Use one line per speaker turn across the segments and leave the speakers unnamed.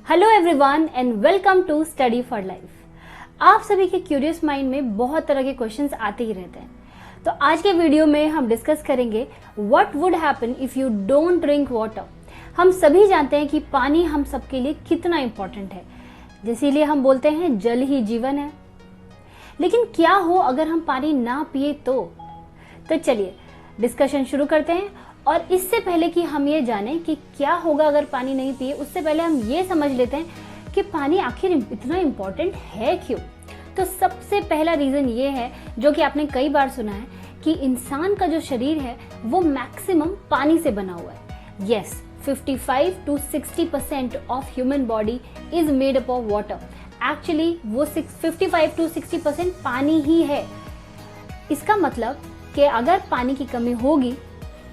Hello everyone and welcome to study for life. आप सभी के क्यूरियस माइंड में बहुत तरह के क्वेश्चंस आते ही रहते हैं। तो आज के वीडियो में हम डिस्कस करेंगे what would happen if you don't drink water. हम सभी जानते हैं कि पानी हम सबके लिए कितना इंपॉर्टेंट है, इसीलिए हम बोलते हैं जल ही जीवन है। लेकिन क्या हो अगर हम पानी ना पिए तो चलिए डिस्कशन शुरू करते हैं। और इससे पहले कि हम ये जानें कि क्या होगा अगर पानी नहीं पिए, उससे पहले हम ये समझ लेते हैं कि पानी आखिर इतना इम्पोर्टेंट है क्यों। तो सबसे पहला रीजन ये है, जो कि आपने कई बार सुना है, कि इंसान का जो शरीर है वो मैक्सिमम पानी से बना हुआ है। Yes, 55 to 60% of human body is made up of water. Actually वो 55 to 60% पानी ही है। इसका मतलब कि अगर पानी की कमी होगी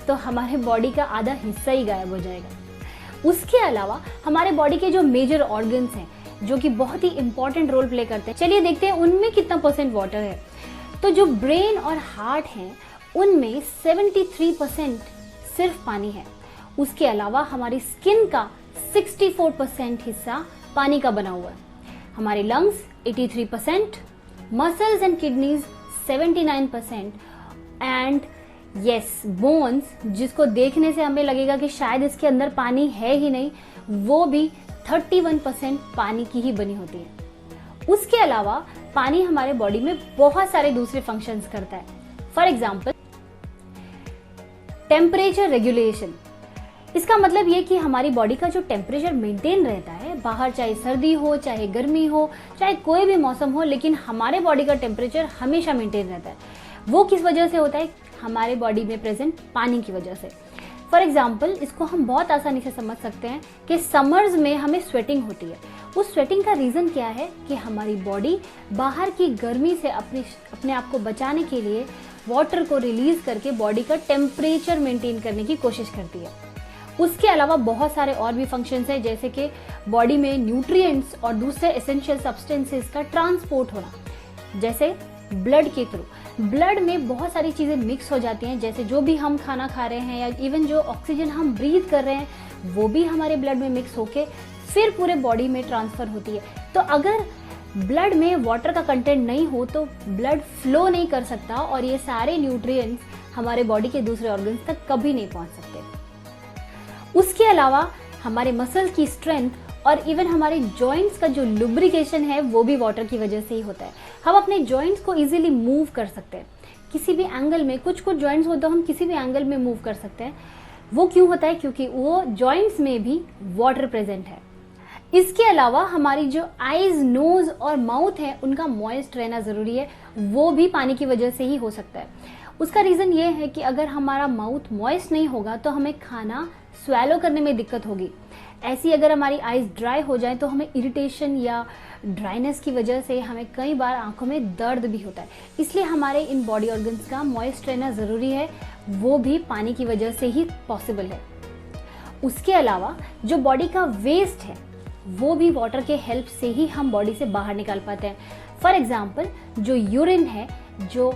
तो हमारे बॉडी का आधा हिस्सा ही गायब हो जाएगा। उसके अलावा हमारे बॉडी के जो मेजर ऑर्गन्स हैं, जो कि बहुत ही इंपॉर्टेंट रोल प्ले करते हैं, चलिए देखते हैं उनमें कितना % वाटर है। तो जो ब्रेन और हार्ट हैं उनमें 73% सिर्फ पानी है। उसके अलावा हमारी स्किन का 64% हिस्सा पानी का बना हुआ है। हमारे lungs 83%, muscles and kidneys 79% and yes, bones, जिसको देखने से हमें लगेगा कि शायद इसके अंदर पानी है ही नहीं, वो भी 31% पानी की ही बनी होती है। उसके अलावा पानी हमारे बॉडी में बहुत सारे दूसरे फंक्शंस करता है। For example, temperature regulation. इसका मतलब ये कि हमारी बॉडी का जो टेम्परेचर मेंटेन रहता है, बाहर चाहे सर्दी हो, चाहे गर्मी हो, चाहे कोई भी मौसम हो, लेकिन हमारे बॉडी का टेम्परेचर हमेशा मेंटेन रहता है। वो किस वजह से होता है? हमारे बॉडी में प्रेजेंट पानी की वजह से। फॉर एग्जाम्पल, इसको हम बहुत आसानी से समझ सकते हैं कि समर्स में हमें स्वेटिंग होती है। उस स्वेटिंग का रीज़न क्या है कि हमारी बॉडी बाहर की गर्मी से अपने आप को बचाने के लिए वाटर को रिलीज करके बॉडी का टेम्परेचर मेंटेन करने की कोशिश करती है। उसके अलावा बहुत सारे और भी फंक्शंस हैं, जैसे कि बॉडी में न्यूट्रिएंट्स और दूसरे एसेंशियल सब्सटेंसेस का ट्रांसपोर्ट होना, जैसे ब्लड के थ्रू। ब्लड में बहुत सारी चीज़ें मिक्स हो जाती हैं, जैसे जो भी हम खाना खा रहे हैं या इवन जो ऑक्सीजन हम ब्रीथ कर रहे हैं वो भी हमारे ब्लड में मिक्स होके फिर पूरे बॉडी में ट्रांसफ़र होती है। तो अगर ब्लड में वाटर का कंटेंट नहीं हो तो ब्लड फ्लो नहीं कर सकता और ये सारे न्यूट्रिएंट्स हमारे बॉडी के दूसरे ऑर्गन्स तक कभी नहीं पहुंच सकते। उसके अलावा हमारे मसल्स की स्ट्रेंथ और इवन हमारे जॉइंट्स का जो लुब्रिकेशन है वो भी वाटर की वजह से ही होता है। हम अपने जॉइंट्स को इजीली मूव कर सकते हैं किसी भी एंगल में। कुछ जॉइंट्स हो तो हम किसी भी एंगल में मूव कर सकते हैं। वो क्यों होता है? क्योंकि वो जॉइंट्स में भी वाटर प्रेजेंट है। इसके अलावा हमारी जो आईज, नोज और माउथ है उनका मॉइस्ट रहना ज़रूरी है। वो भी पानी की वजह से ही हो सकता है। उसका रीज़न ये है कि अगर हमारा माउथ मॉइस्ट नहीं होगा तो हमें खाना स्वेलो करने में दिक्कत होगी। ऐसी अगर हमारी आईज ड्राई हो जाए तो हमें इरिटेशन या ड्राइनेस की वजह से हमें कई बार आंखों में दर्द भी होता है। इसलिए हमारे इन बॉडी ऑर्गन्स का मॉइस्ट रहना ज़रूरी है। वो भी पानी की वजह से ही पॉसिबल है। उसके अलावा जो बॉडी का वेस्ट है वो भी वाटर के हेल्प से ही हम बॉडी से बाहर निकाल पाते हैं। फॉर एग्जाम्पल, जो यूरिन है जो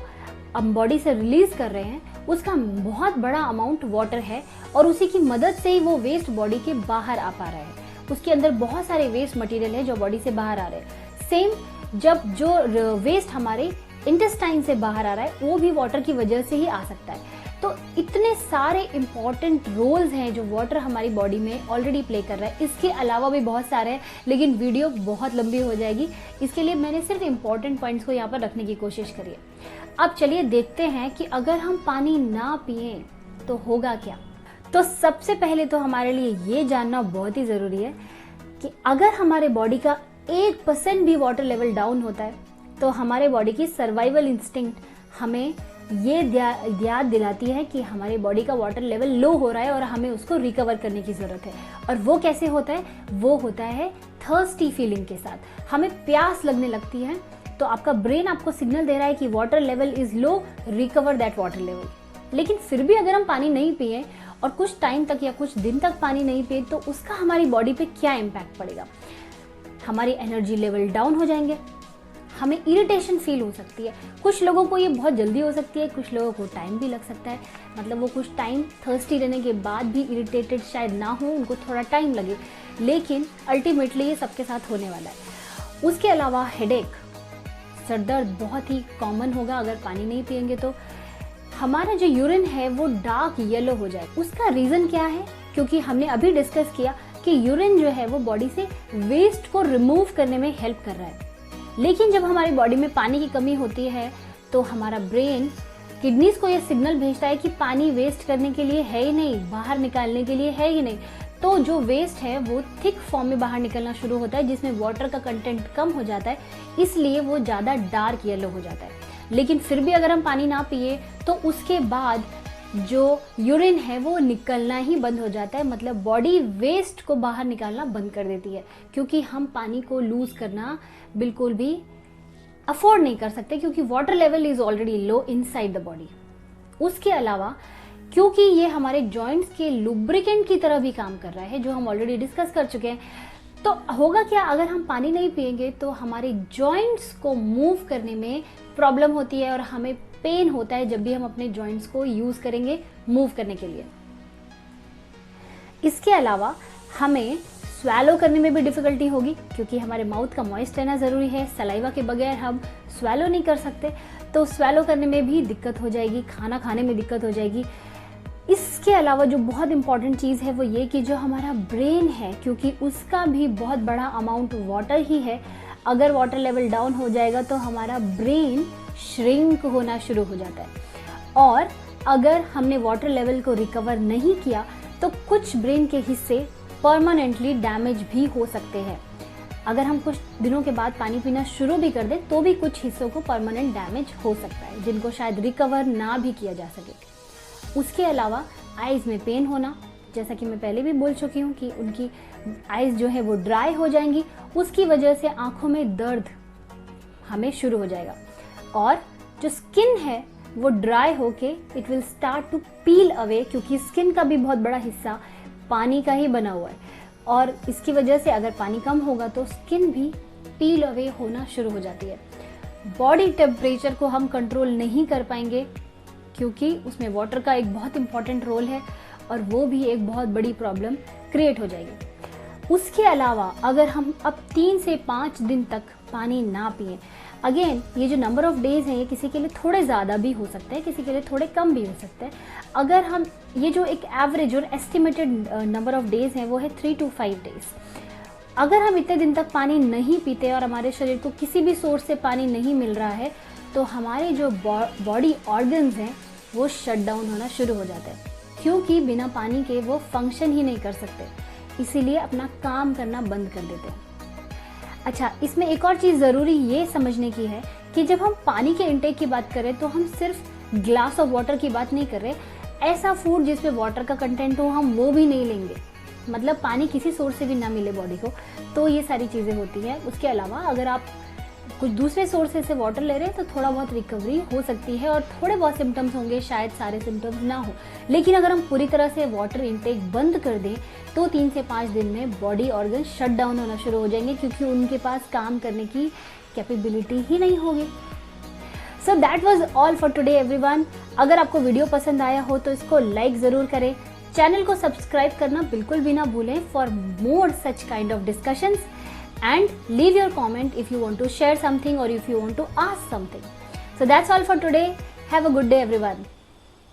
हम बॉडी से रिलीज कर रहे हैं उसका बहुत बड़ा अमाउंट वाटर है और उसी की मदद से ही वो वेस्ट बॉडी के बाहर आ पा रहा है। उसके अंदर बहुत सारे वेस्ट मटेरियल है जो बॉडी से बाहर आ रहे हैं। सेम जब जो वेस्ट हमारे इंटेस्टाइन से बाहर आ रहा है वो भी वाटर की वजह से ही आ सकता है। तो इतने सारे इंपॉर्टेंट रोल्स हैं जो वाटर हमारी बॉडी में ऑलरेडी प्ले कर रहा है। इसके अलावा भी बहुत सारे हैं, लेकिन वीडियो बहुत लंबी हो जाएगी, इसके लिए मैंने सिर्फ इंपॉर्टेंट पॉइंट्स को यहाँ पर रखने की कोशिश करी है। अब चलिए देखते हैं कि अगर हम पानी ना पिए तो होगा क्या। तो सबसे पहले तो हमारे लिए ये जानना बहुत ही ज़रूरी है कि अगर हमारे बॉडी का 1% भी वाटर लेवल डाउन होता है तो हमारे बॉडी की सर्वाइवल इंस्टिंक्ट हमें ये याद दिलाती है कि हमारे बॉडी का वाटर लेवल लो हो रहा है और हमें उसको रिकवर करने की ज़रूरत है। और वो कैसे होता है? वो होता है थर्स्टी फीलिंग के साथ। हमें प्यास लगने लगती है तो आपका ब्रेन आपको सिग्नल दे रहा है कि water level is low, recover that water level. लेकिन फिर भी अगर हम पानी नहीं पिए और कुछ टाइम तक या कुछ दिन तक पानी नहीं पिए तो उसका हमारी बॉडी पे क्या इम्पैक्ट पड़ेगा? हमारी एनर्जी लेवल डाउन हो जाएंगे, हमें इरिटेशन फील हो सकती है। कुछ लोगों को ये बहुत जल्दी हो सकती है, कुछ लोगों को टाइम भी लग सकता है। मतलब वो कुछ टाइम थर्स्टी रहने के बाद भी इरिटेटेड शायद ना हो, उनको थोड़ा टाइम लगे। लेकिन अल्टीमेटली ये सबके साथ होने वाला है। उसके अलावा हेडेक, सर दर्द बहुत ही कॉमन होगा अगर पानी नहीं पिएंगे तो। हमारा जो यूरिन है वो डार्क येलो हो जाए। उसका रीज़न क्या है? क्योंकि हमने अभी डिस्कस किया कि यूरिन जो है वो बॉडी से वेस्ट को रिमूव करने में हेल्प कर रहा है। लेकिन जब हमारी बॉडी में पानी की कमी होती है तो हमारा ब्रेन किडनीज को ये सिग्नल भेजता है कि पानी वेस्ट करने के लिए है ही नहीं, बाहर निकालने के लिए है ही नहीं। तो जो वेस्ट है वो थिक फॉर्म में बाहर निकलना शुरू होता है, जिसमें वाटर का कंटेंट कम हो जाता है, इसलिए वो ज़्यादा डार्क येलो हो जाता है। लेकिन फिर भी अगर हम पानी ना पिए तो उसके बाद जो यूरिन है वो निकलना ही बंद हो जाता है, मतलब बॉडी वेस्ट को बाहर निकालना बंद कर देती है, क्योंकि हम पानी को लूज करना बिल्कुल भी अफोर्ड नहीं कर सकते, क्योंकि water level is already low inside the body. उसके अलावा क्योंकि ये हमारे जॉइंट्स के लुब्रिकेंट की तरह भी काम कर रहा है, जो हम ऑलरेडी डिस्कस कर चुके हैं, तो होगा क्या, अगर हम पानी नहीं पिएंगे तो हमारे जॉइंट्स को मूव करने में प्रॉब्लम होती है और हमें पेन होता है जब भी हम अपने जॉइंट्स को यूज करेंगे मूव करने के लिए। इसके अलावा हमें स्वैलो करने में भी डिफिकल्टी होगी, क्योंकि हमारे माउथ का मॉइस्ट रहना ज़रूरी है। सलाइवा के बगैर हम स्वैलो नहीं कर सकते, तो स्वैलो करने में भी दिक्कत हो जाएगी, खाना खाने में दिक्कत हो जाएगी। इसके अलावा जो बहुत इंपॉर्टेंट चीज़ है वो ये कि जो हमारा ब्रेन है, क्योंकि उसका भी बहुत बड़ा अमाउंट वाटर ही है, अगर वाटर लेवल डाउन हो जाएगा तो हमारा ब्रेन श्रिंक होना शुरू हो जाता है। और अगर हमने वाटर लेवल को रिकवर नहीं किया तो कुछ ब्रेन के हिस्से परमानेंटली डैमेज भी हो सकते हैं। अगर हम कुछ दिनों के बाद पानी पीना शुरू भी कर दें तो भी कुछ हिस्सों को परमानेंट डैमेज हो सकता है, जिनको शायद रिकवर ना भी किया जा सके। उसके अलावा आइज़ में पेन होना, जैसा कि मैं पहले भी बोल चुकी हूँ कि उनकी आइज़ जो है वो ड्राई हो जाएंगी, उसकी वजह से आँखों में दर्द हमें शुरू हो जाएगा। और जो स्किन है वो ड्राई होके it will start to peel away, क्योंकि स्किन का भी बहुत बड़ा हिस्सा पानी का ही बना हुआ है, और इसकी वजह से अगर पानी कम होगा तो स्किन भी पील अवे होना शुरू हो जाती है। बॉडी टेम्परेचर को हम कंट्रोल नहीं कर पाएंगे, क्योंकि उसमें वाटर का एक बहुत इंपॉर्टेंट रोल है, और वो भी एक बहुत बड़ी प्रॉब्लम क्रिएट हो जाएगी। उसके अलावा अगर हम अब 3 से 5 दिन तक पानी ना पिए, अगेन ये जो नंबर ऑफ डेज है ये किसी के लिए थोड़े ज़्यादा भी हो सकते हैं, किसी के लिए थोड़े कम भी हो सकते हैं। अगर हम ये जो एक एवरेज और एस्टिमेटेड नंबर ऑफ डेज है वो है 3 to 5 डेज। अगर हम इतने दिन तक पानी नहीं पीते और हमारे शरीर को किसी भी सोर्स से पानी नहीं मिल रहा है तो हमारे जो बॉडी ऑर्गन्स हैं वो शट डाउन होना शुरू हो जाते हैं, क्योंकि बिना पानी के वो फंक्शन ही नहीं कर सकते, इसीलिए अपना काम करना बंद कर देते हैं। अच्छा, इसमें एक और चीज़ ज़रूरी ये समझने की है कि जब हम पानी के इंटेक की बात करें तो हम सिर्फ ग्लास ऑफ वाटर की बात नहीं कर रहे। ऐसा फूड जिसमें वाटर का कंटेंट हो हम वो भी नहीं लेंगे, मतलब पानी किसी सोर्स से भी ना मिले बॉडी को, तो ये सारी चीज़ें होती हैं। उसके अलावा अगर आप कुछ दूसरे सोर्सेज से वाटर ले रहे हैं तो थोड़ा बहुत रिकवरी हो सकती है और थोड़े बहुत सिम्टम्स होंगे, शायद सारे सिम्टम्स ना हो। लेकिन अगर हम पूरी तरह से वाटर इंटेक बंद कर दें तो 3 से 5 दिन में बॉडी ऑर्गन शट डाउन होना शुरू हो जाएंगे, क्योंकि उनके पास काम करने की कैपेबिलिटी ही नहीं होगी। So that was all for today everyone. अगर आपको वीडियो पसंद आया हो तो इसको लाइक ज़रूर करें, चैनल को सब्सक्राइब करना बिल्कुल भी ना भूलें for more such kind of discussions, and leave your comment if you want to share something or if you want to ask something. So that's all for today. Have a good day everyone.